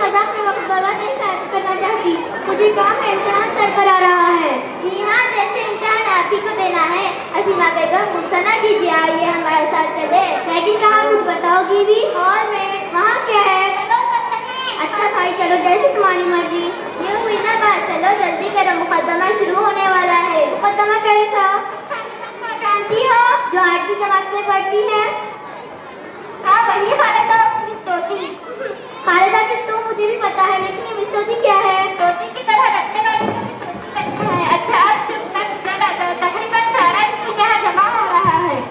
मजाक में वक्त बर्बाद नहीं करना चाहती। मुझे काम है, इम्तिहान सर पर आ रहा है। जी हाँ, जैसे इम्तिहान आप ही को देना है। हसीना बेगम, गुस्सा ना कीजिए, आइए हमारे साथ चले। लेकिन कहाँ कुछ बताओगी भी? और मैं वहाँ क्या है? अच्छा भाई चलो, जैसे तुम्हारी मर्जी। ये हुई ना बात, चलो जल्दी करो, मुकदमा शुरू होने वाला है। मुकदमा कैसा? जानती हो, जो 8वीं जमात में पढ़ती है? हाँ वही खालिदा मिस तोती। खालिदा की तो मुझे भी पता है, लेकिन ये मिस तोती क्या है? तोती की तरह रखने वाली को मिस तोती कहते हैं। अच्छा अब तकरीबन सारा इसमें यहाँ जमा हो रहा है।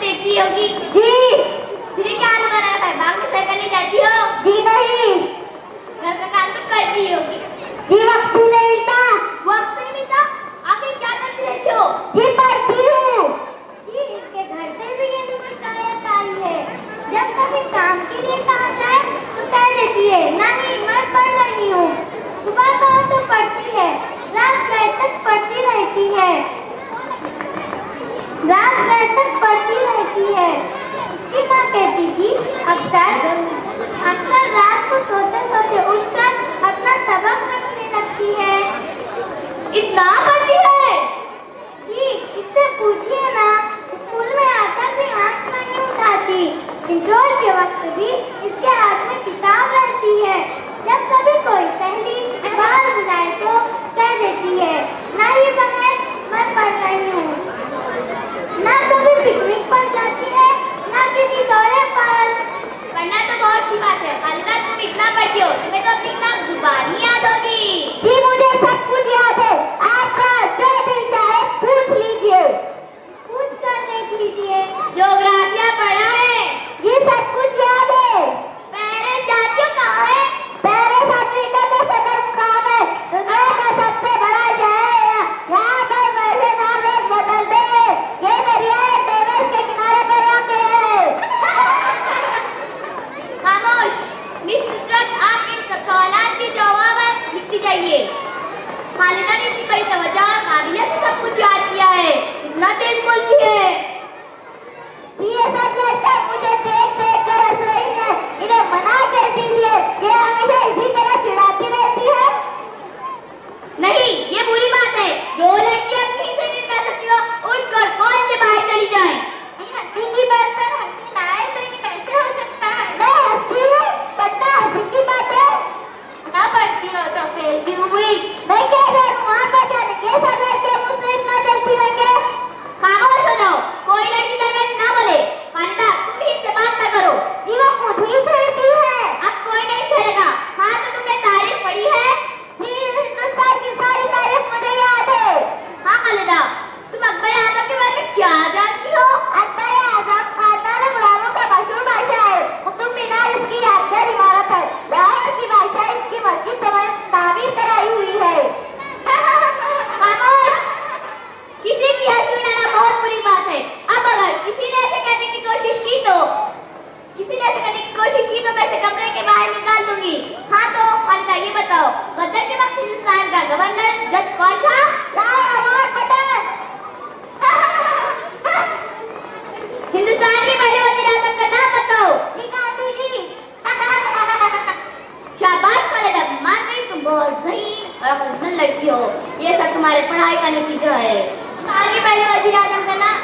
देखी होगी जी। फिर क्या हाल बना रखा है? बाग में सैर करने जाती हो? जी नहीं। घर का काम तो करती होगी जी। वक्त ही नहीं मिलता। वक्त नहीं मिलता? आखिर क्या करती रहती हो? जी पढ़ती हूँ जी। इसके घर से भी ये शिकायत आई है, जब कभी काम के लिए कहा जाए तो कह देती है नहीं मैं पढ़ रही हूँ। सुबह कहो तो पढ़ती है, रात गए तक पढ़ती रहती है। रात गए तक पढ़ती रहती है। उसकी माँ कहती थी अक्सर रात को सोते सोते उठकर अपना सबक पढ़ने लगती है। इतना पढ़ती है जी, इससे पूछिए ना। स्कूल में आकर भी आंख नहीं उठाती। इंटरवल के वक्त भी इसके हाथ में किताब रहती है। जब कभी कोई सहेली बाहर बुलाए तो कह देती है नहीं बहन मैं पढ़ रही हूँ। ना कभी पिकनिक पर जाती है, ना किसी दौरे पर। पढ़ना तो बहुत अच्छी बात है। खालिदा तुम इतना पढ़ती हो, तुम्हें तो अपनी किताब जुबानी याद होगी। जी मुझे सब कुछ याद है। आपका जो दिल चाहे पूछ लीजिए। पूछ कर देख लीजिए। ज्योग्राफिया पढ़ा है? ये सब कुछ याद है। पेरिस जानती हो कहाँ है? पेरिस अफ्रीका का सदर मुकाम है। दुनिया का सबसे बड़ा शहर है। यहाँ पर पहले नाम रोज बदलते हैं। ये दरिया टेबल के किनारे पर वाक़ है। खामोश। मिस नुसरत, आप इन सब सवालों के जवाब लिखती जाइए। खालिदा ने इतनी बड़ी तवज्जो और काबिलियत से सब कुछ याद किया है। इतना तेज बोलती है। ये सब लड़कियां मुझे देख देख कर हंस रही है। इन्हें मना कर दीजिए, ये हमेशा इसी तरह चिढ़ाती रहती है। नहीं, ये बुरी बात है। जो लड़की आप कहीं से नहीं कर सकती हो, उठकर कॉलेज से बाहर चली जाए। हंसी की बात पर हंसी ना आए तो ये कैसे हो सकता है? मैं हंसी हूँ, पढ़ना हंसी की बात है। ना पढ़ती हो तो फेल भी हुई। मैं क्या करूँ? वहाँ पर जाने के सब लड़के मुझसे इतना जलती है क्या? खामोश हो जाओ, कोई लड़की दरमियान ना बोले। खालिदा तुम भी इससे बात ना करो। जी वो खुद ही छेड़ती है। अब कोई नहीं छेड़ेगा। हाँ तो तुमने तारीफ पढ़ी है? जी हिंदुस्तान की सारी तारीफ मुझे याद है। हाँ खालिदा, तुम अकबर आजम के बारे में क्या जानती हो? अकबर आजम खानदान गुलामों का मशहूर बादशाह है। कुतुब मीनार इसकी यादगार इमारत है। लाहौर की बादशाह इसकी मस्जिद तामीर कराई हुई है। खामोश। किसी की हंसी उड़ाना बहुत बुरी बात है। अब अगर किसी ने ऐसे करने की कोशिश की तो मैं इसे कमरे के बाहर निकाल दूंगी। हाँ तो खालिदा ये बताओ, गद्दार के वक्त हिंदुस्तान का गवर्नर जज कौन था? हिंदुस्तान के पहले वज़ीर आज़म का नाम बताओ। गांधी जी। शाबाश खालिदा, मान गई तुम बहुत ज़हीन और अक्लमंद लड़की हो। ये सब तुम्हारे पढ़ाई का नतीजा है। हिंदुस्तान के पहले वज़ीर आज़म का नाम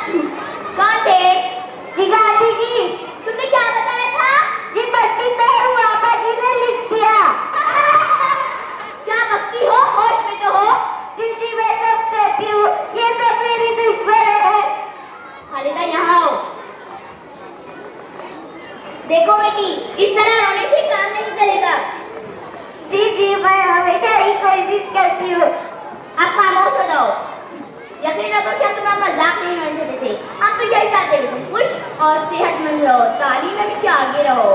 कौन थे? गांधी जी। तुमने क्या बताया था? जी 32 में हुआ करती हूँ। आप खामोश हो जाओ। यकीन रखो कि हम तुम्हारा मजाक नहीं उड़ाने देते। हम तो यही चाहते हैं कि तुम खुश और सेहतमंद रहो, तालीम में हमेशा आगे रहो।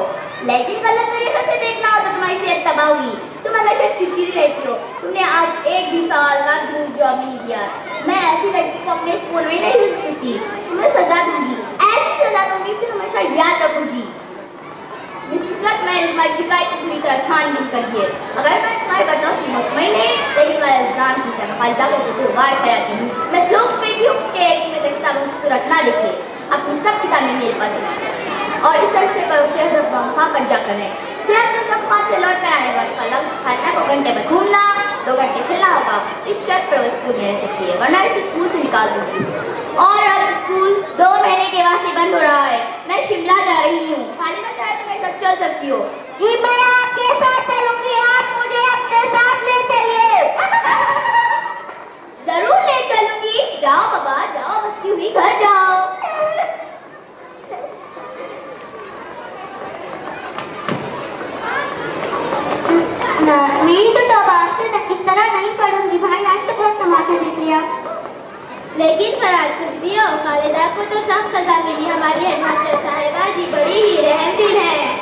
लेकिन गलत तरीके से देखना हो तो तुम्हारी सेहत तबाह होगी। तुम हमेशा चिड़चिड़ी रहती हो। तुमने आज एक भी साल का जॉब नहीं किया। मैं ऐसी लड़की को अपने स्कूल में नहीं भेज सकती। तुम्हें सजा दूंगी, ऐसी सजा दूंगी कि हमेशा याद रखूंगी। मैंने तुम्हारी शिकायत को पूरी तरह छानबीन कर दी है। अगर मैं तुम्हारे बदलाव की मुतमईन नहीं, लेकिन मैं इल्जाम की तरह खालिदा को गुरुवार ठहराती हूँ। मैं सोच पेटी हूँ कि एक में किताबों की सूरत ना लिखे। अपनी सब किताबें मेरे पास और इस अरसे पर उसे वहाँ पर जाकर है। जब 5 से लौट कर आने बाद खालिदा को घंटे में घूमना, 2 घंटे खेलना होगा। इस शर्त पर वो स्कूल में रह सकती है, वरना इसे स्कूल से निकाल दूंगी। और अब स्कूल 2 महीने के वास्ते बंद हो रहा है। मैं शिमला जा रही हूँ। खालिदा चाहे तो मेरे साथ चल सकती हो। जी मैं आपके साथ चलूंगी, आप मुझे अपने साथ ले चलिए। जरूर ले चलूंगी। जाओ बाबा जाओ, बस्ती हुई घर जाओ। नहीं तो अब से इस तरह नहीं पढ़ूंगी। भाई आज तो बहुत तमाशा देख लिया। लेकिन फराज कुछ भी हो, खालिदा को तो सब सजा मिली। हमारी हेडमास्टर साहिबा जी बड़ी ही रहमदिल है।